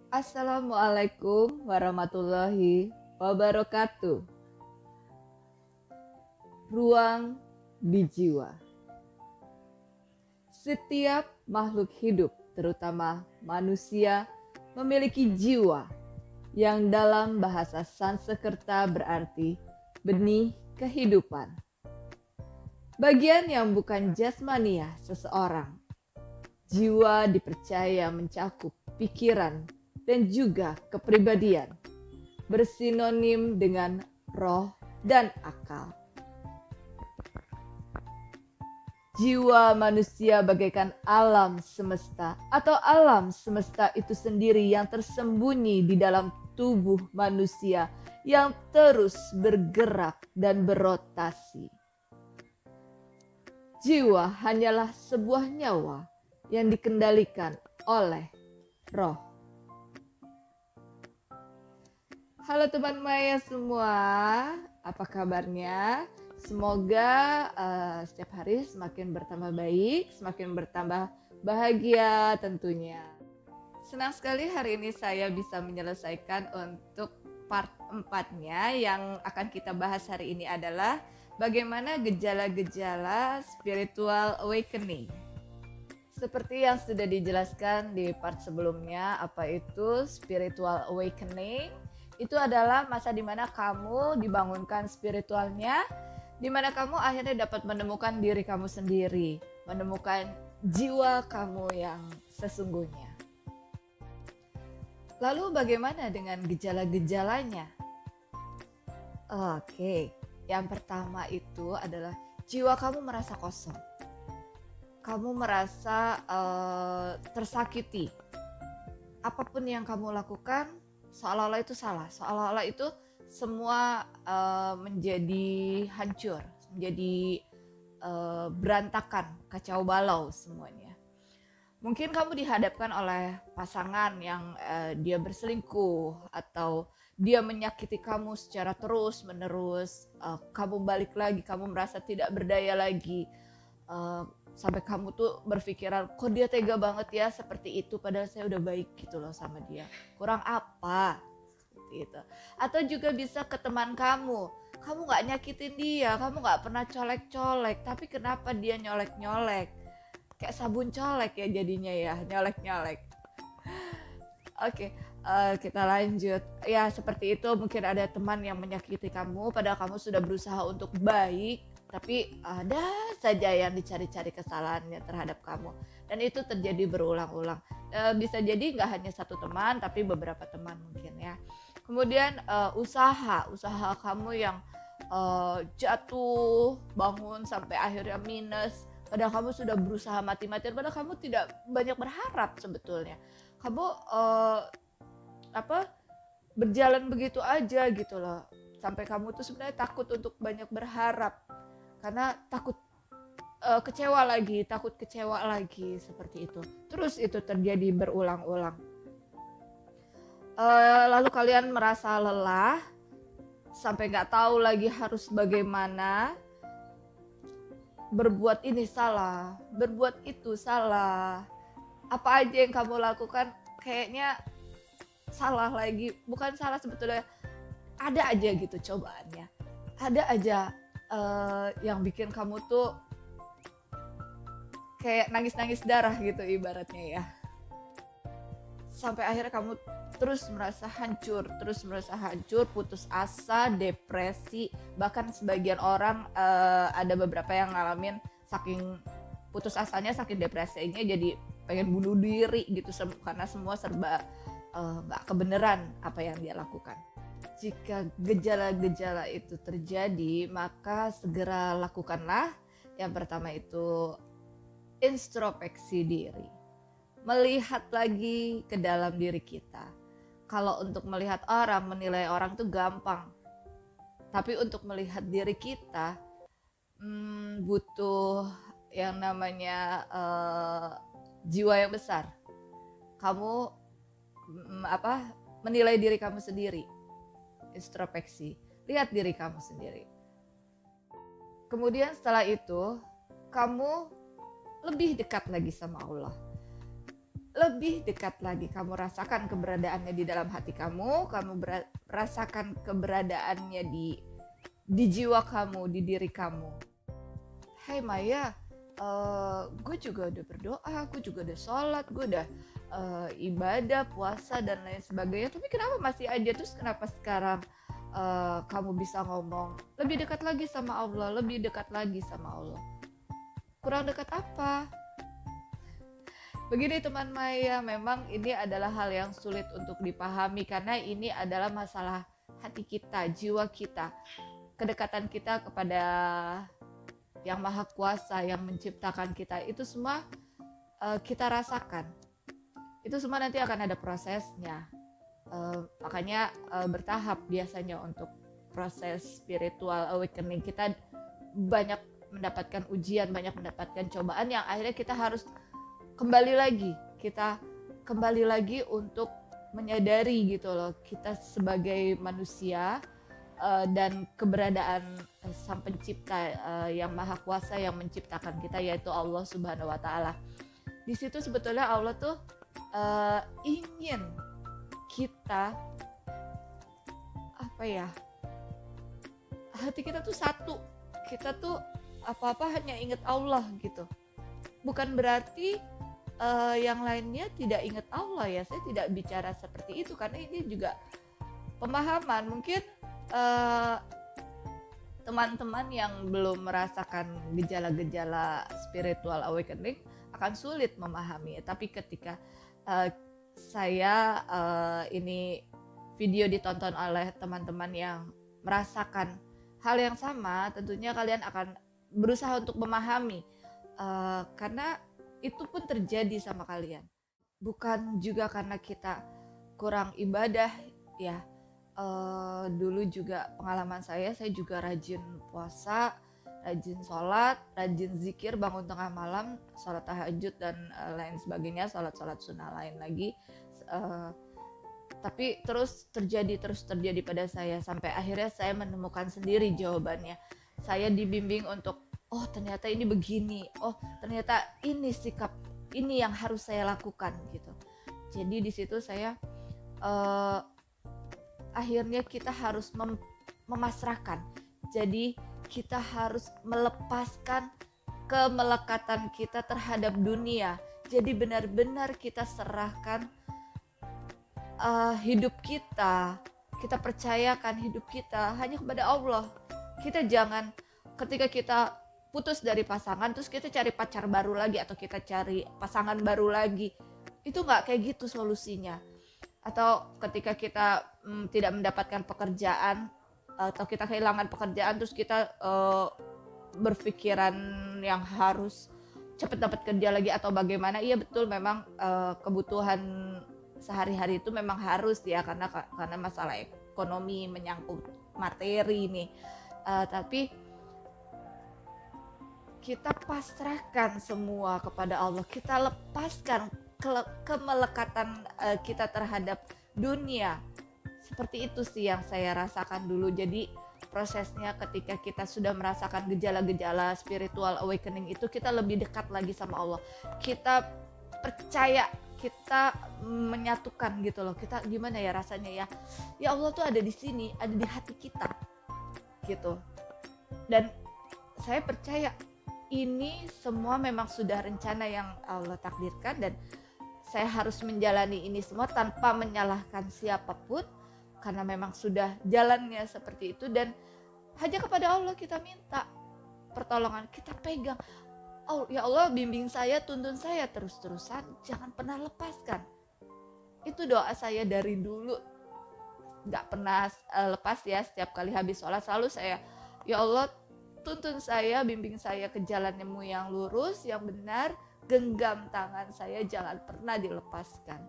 Assalamualaikum warahmatullahi wabarakatuh. Ruang di jiwa. Setiap makhluk hidup, terutama manusia, memiliki jiwa yang dalam bahasa Sanskerta berarti benih kehidupan. Bagian yang bukan jasmania seseorang. Jiwa dipercaya mencakup pikiran dan juga kepribadian, bersinonim dengan roh dan akal. Jiwa manusia bagaikan alam semesta atau alam semesta itu sendiri yang tersembunyi di dalam tubuh manusia yang terus bergerak dan berotasi. Jiwa hanyalah sebuah nyawa yang dikendalikan oleh roh. Halo teman Maya semua, apa kabarnya? Semoga setiap hari semakin bertambah baik, semakin bertambah bahagia tentunya. Senang sekali hari ini saya bisa menyelesaikan untuk part 4-nya. Yang akan kita bahas hari ini adalah bagaimana gejala-gejala spiritual awakening. Seperti yang sudah dijelaskan di part sebelumnya, apa itu spiritual awakening? Itu adalah masa dimana kamu dibangunkan spiritualnya, dimana kamu akhirnya dapat menemukan diri kamu sendiri, menemukan jiwa kamu yang sesungguhnya. Lalu bagaimana dengan gejala-gejalanya? Oke, yang pertama itu adalah jiwa kamu merasa kosong. Kamu merasa tersakiti. Apapun yang kamu lakukan seolah-olah itu salah, seolah-olah itu semua menjadi hancur, menjadi berantakan, kacau balau semuanya. Mungkin kamu dihadapkan oleh pasangan yang dia berselingkuh atau dia menyakiti kamu secara terus-menerus. Kamu balik lagi, kamu merasa tidak berdaya lagi. Sampai kamu tuh berpikiran, kok dia tega banget ya seperti itu, padahal saya udah baik gitu loh sama dia. Kurang apa? Gitu. Atau juga bisa ke teman kamu gak nyakitin dia, kamu gak pernah colek-colek, tapi kenapa dia nyolek-nyolek? Kayak sabun colek ya jadinya ya, nyolek-nyolek. Oke, kita lanjut. Ya seperti itu, mungkin ada teman yang menyakiti kamu, padahal kamu sudah berusaha untuk baik, tapi ada saja yang dicari-cari kesalahannya terhadap kamu. Dan itu terjadi berulang-ulang. Bisa jadi gak hanya satu teman, tapi beberapa teman mungkin ya. Kemudian usaha kamu yang jatuh, bangun sampai akhirnya minus. Padahal kamu sudah berusaha mati-matian, padahal kamu tidak banyak berharap sebetulnya. Kamu berjalan begitu aja gitu loh. Sampai kamu tuh sebenarnya takut untuk banyak berharap. Karena takut kecewa lagi seperti itu. Terus itu terjadi berulang-ulang. Lalu kalian merasa lelah sampai nggak tahu lagi harus bagaimana. Berbuat ini salah, berbuat itu salah. Apa aja yang kamu lakukan kayaknya salah lagi. Bukan salah sebetulnya, ada aja gitu cobaannya. Ada aja yang bikin kamu tuh kayak nangis-nangis darah gitu ibaratnya ya. Sampai akhirnya kamu terus merasa hancur, putus asa, depresi. Bahkan sebagian orang ada beberapa yang ngalamin saking putus asanya, saking depresinya jadi pengen bunuh diri gitu, karena semua serba gak kebenaran apa yang dia lakukan. Jika gejala-gejala itu terjadi, maka segera lakukanlah. Yang pertama itu introspeksi diri. Melihat lagi ke dalam diri kita. Kalau untuk melihat orang, menilai orang itu gampang. Tapi untuk melihat diri kita butuh yang namanya jiwa yang besar. Kamu menilai diri kamu sendiri. Introspeksi. Lihat diri kamu sendiri. Kemudian setelah itu, kamu lebih dekat lagi sama Allah. lebih dekat lagi. Kamu rasakan keberadaannya di dalam hati kamu, rasakan keberadaannya di jiwa kamu, di diri kamu. Hai Maya, gue juga udah berdoa, gue juga udah sholat, gue udah ibadah, puasa dan lain sebagainya, tapi kenapa masih aja? Terus kenapa sekarang kamu bisa ngomong lebih dekat lagi sama Allah, lebih dekat lagi sama Allah? Kurang dekat apa? Begini teman Maya, memang ini adalah hal yang sulit untuk dipahami karena ini adalah masalah hati kita, jiwa kita, kedekatan kita kepada yang maha kuasa, yang menciptakan kita. Itu semua kita rasakan. Itu semua nanti akan ada prosesnya. Makanya bertahap biasanya untuk proses spiritual awakening. Kita banyak mendapatkan ujian, banyak mendapatkan cobaan yang akhirnya kita harus kembali lagi untuk menyadari gitu loh, kita sebagai manusia dan keberadaan sang pencipta yang maha kuasa yang menciptakan kita, yaitu Allah Subhanahu wa Ta'ala. Di situ sebetulnya Allah tuh ingin kita hati kita tuh satu, kita tuh apa-apa hanya ingat Allah gitu. Bukan berarti yang lainnya tidak ingat Allah ya, saya tidak bicara seperti itu karena ini juga pemahaman. Mungkin teman-teman yang belum merasakan gejala-gejala spiritual awakening akan sulit memahami. Tapi ketika saya ini video ditonton oleh teman-teman yang merasakan hal yang sama, tentunya kalian akan berusaha untuk memahami karena itu pun terjadi sama kalian. Bukan juga karena kita kurang ibadah ya. Dulu juga pengalaman saya juga rajin puasa, rajin sholat, rajin zikir, bangun tengah malam, sholat tahajud dan lain sebagainya, sholat sunnah lain lagi. Tapi terus terjadi pada saya sampai akhirnya saya menemukan sendiri jawabannya. Saya dibimbing untuk ternyata ini begini, ternyata ini sikap ini yang harus saya lakukan gitu. Jadi di situ saya akhirnya kita harus memasrahkan. Jadi kita harus melepaskan kemelekatan kita terhadap dunia. Jadi benar-benar kita serahkan hidup kita percayakan hidup kita hanya kepada Allah. Kita jangan ketika kita putus dari pasangan terus kita cari pacar baru lagi atau kita cari pasangan baru lagi. Itu nggak kayak gitu solusinya. Atau ketika kita tidak mendapatkan pekerjaan atau kita kehilangan pekerjaan terus kita berpikiran yang harus cepat dapat kerja lagi atau bagaimana. Iya betul, memang kebutuhan sehari-hari itu memang harus ya karena masalah ekonomi menyangkut materi ini. Tapi kita pasrahkan semua kepada Allah, kita lepaskan kemelekatan kita terhadap dunia. Seperti itu sih yang saya rasakan dulu. Jadi prosesnya ketika kita sudah merasakan gejala-gejala spiritual awakening itu, kita lebih dekat lagi sama Allah. Kita percaya, kita menyatukan gitu loh. Kita gimana ya rasanya ya? Ya Allah tuh ada di sini, ada di hati kita gitu. Dan saya percaya ini semua memang sudah rencana yang Allah takdirkan dan saya harus menjalani ini semua tanpa menyalahkan siapapun karena memang sudah jalannya seperti itu. Dan hanya kepada Allah kita minta pertolongan, kita pegang. Oh ya Allah, bimbing saya, tuntun saya terus-terusan, jangan pernah lepaskan. Itu doa saya dari dulu, gak pernah lepas ya. Setiap kali habis sholat selalu saya, ya Allah tuntun saya, bimbing saya ke jalanmu yang lurus, yang benar, genggam tangan saya, jangan pernah dilepaskan.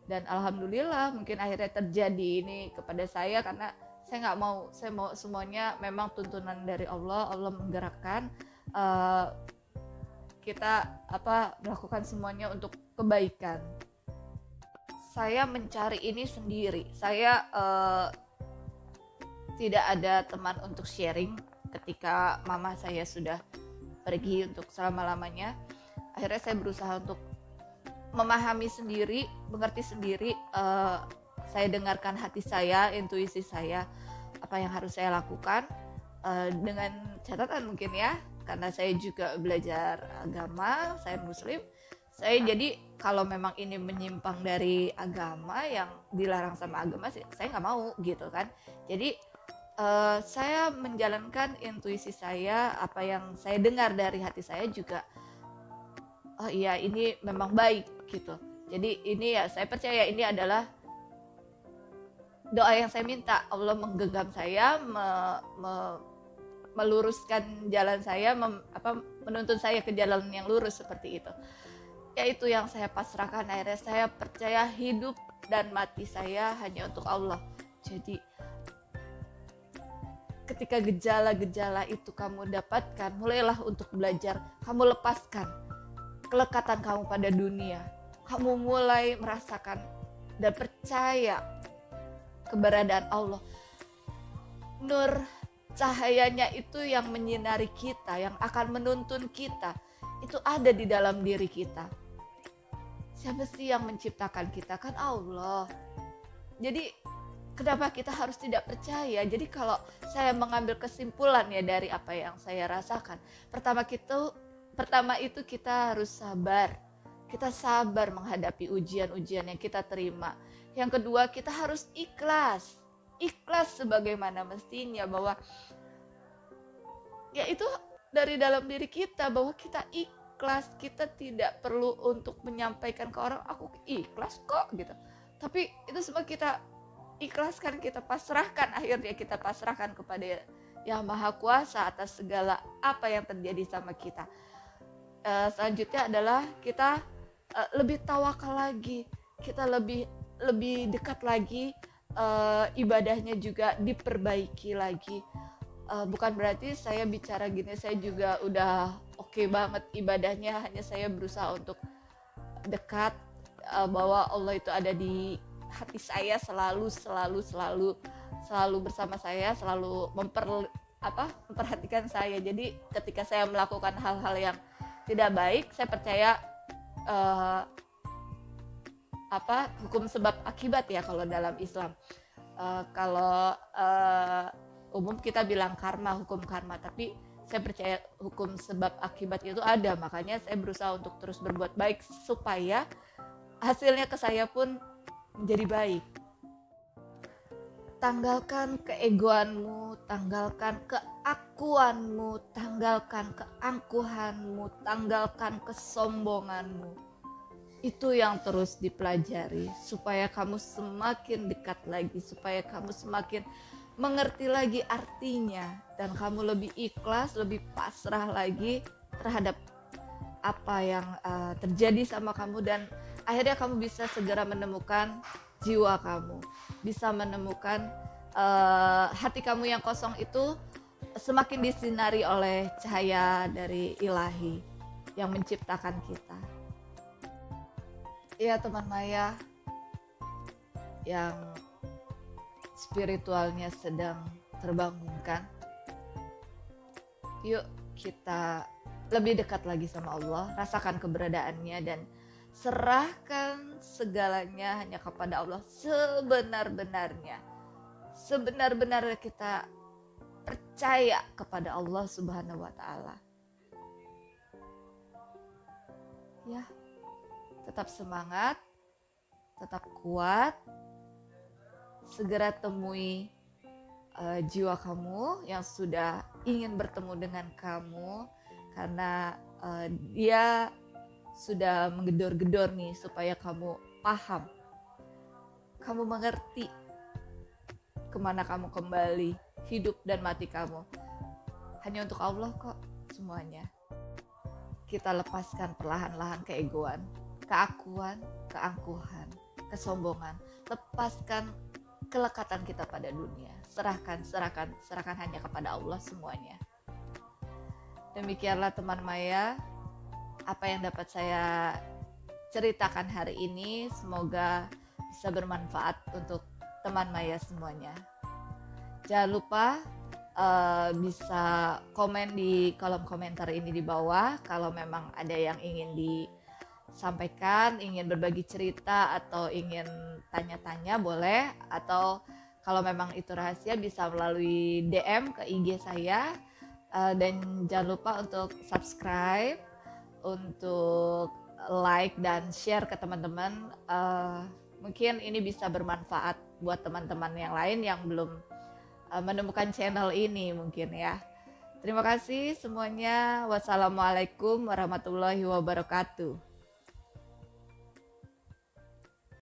Dan alhamdulillah mungkin akhirnya terjadi ini kepada saya karena saya mau semuanya memang tuntunan dari Allah. Allah menggerakkan kita melakukan semuanya untuk kebaikan. Saya mencari ini sendiri. Saya tidak ada teman untuk sharing ketika mama saya sudah pergi untuk selama-lamanya. Akhirnya saya berusaha untuk memahami sendiri, mengerti sendiri, saya dengarkan hati saya, intuisi saya, apa yang harus saya lakukan, dengan catatan mungkin ya, karena saya juga belajar agama, saya muslim, saya jadi kalau memang ini menyimpang dari agama yang dilarang sama agama, saya nggak mau gitu kan. Jadi saya menjalankan intuisi saya, apa yang saya dengar dari hati saya juga, oh iya ini memang baik gitu. Jadi ini ya saya percaya ini adalah doa yang saya minta. Allah menggenggam saya, meluruskan jalan saya, menuntun saya ke jalan yang lurus seperti itu. Ya itu yang saya pasrahkan. Akhirnya saya percaya hidup dan mati saya hanya untuk Allah. Jadi ketika gejala-gejala itu kamu dapatkan, mulailah untuk belajar. Kamu lepaskan kelekatan kamu pada dunia. Kamu mulai merasakan dan percaya keberadaan Allah. Nur cahayanya itu yang menyinari kita, yang akan menuntun kita, itu ada di dalam diri kita. Siapa sih yang menciptakan kita? Kan Allah. Jadi kenapa kita harus tidak percaya? Jadi kalau saya mengambil kesimpulan ya dari apa yang saya rasakan, pertama itu kita harus sabar. Kita sabar menghadapi ujian-ujian yang kita terima. Yang kedua, kita harus ikhlas. Ikhlas sebagaimana mestinya, bahwa ya itu dari dalam diri kita, bahwa kita ikhlas. Kita tidak perlu untuk menyampaikan ke orang, aku ikhlas kok gitu. Tapi itu semua kita ikhlaskan, kita pasrahkan, akhirnya kita pasrahkan kepada Yang Maha Kuasa atas segala apa yang terjadi sama kita. Selanjutnya adalah kita lebih tawakal lagi, kita lebih dekat lagi, ibadahnya juga diperbaiki lagi. Bukan berarti saya bicara gini saya juga udah oke banget ibadahnya, hanya saya berusaha untuk dekat, bahwa Allah itu ada di hati saya, selalu bersama saya, selalu memperhatikan saya. Jadi ketika saya melakukan hal-hal yang tidak baik, saya percaya hukum sebab akibat ya kalau dalam Islam. Kalau umum kita bilang karma, hukum karma, tapi saya percaya hukum sebab akibat itu ada. Makanya saya berusaha untuk terus berbuat baik supaya hasilnya ke saya pun menjadi baik. Tanggalkan keegoanmu, tanggalkan keakuanmu, tanggalkan keangkuhanmu, tanggalkan kesombonganmu. Itu yang terus dipelajari supaya kamu semakin dekat lagi, supaya kamu semakin mengerti lagi artinya, dan kamu lebih ikhlas, lebih pasrah lagi terhadap apa yang terjadi sama kamu, dan akhirnya kamu bisa segera menemukan jiwa kamu, bisa menemukan hati kamu yang kosong itu semakin disinari oleh cahaya dari Ilahi yang menciptakan kita. Ya teman Maya yang spiritualnya sedang terbangunkan, yuk kita lebih dekat lagi sama Allah, rasakan keberadaannya dan serahkan segalanya hanya kepada Allah sebenar-benarnya. Sebenar-benarnya kita percaya kepada Allah Subhanahu wa Ta'ala. Ya, tetap semangat, tetap kuat, segera temui jiwa kamu yang sudah ingin bertemu dengan kamu, karena dia sudah menggedor-gedor nih supaya kamu paham, kamu mengerti kemana kamu kembali, hidup dan mati kamu hanya untuk Allah kok semuanya. Kita lepaskan perlahan-lahan keegoan, keakuan, keangkuhan, kesombongan. Lepaskan kelekatan kita pada dunia. Serahkan hanya kepada Allah semuanya. Demikianlah teman Maya, apa yang dapat saya ceritakan hari ini. Semoga bisa bermanfaat untuk teman Maya semuanya. Jangan lupa bisa komen di kolom komentar ini di bawah kalau memang ada yang ingin sampaikan, ingin berbagi cerita atau ingin tanya-tanya boleh, atau kalau memang itu rahasia bisa melalui DM ke IG saya. Dan jangan lupa untuk subscribe, untuk like dan share ke teman-teman. Mungkin ini bisa bermanfaat buat teman-teman yang lain yang belum menemukan channel ini mungkin ya. Terima kasih semuanya. Wassalamualaikum warahmatullahi wabarakatuh.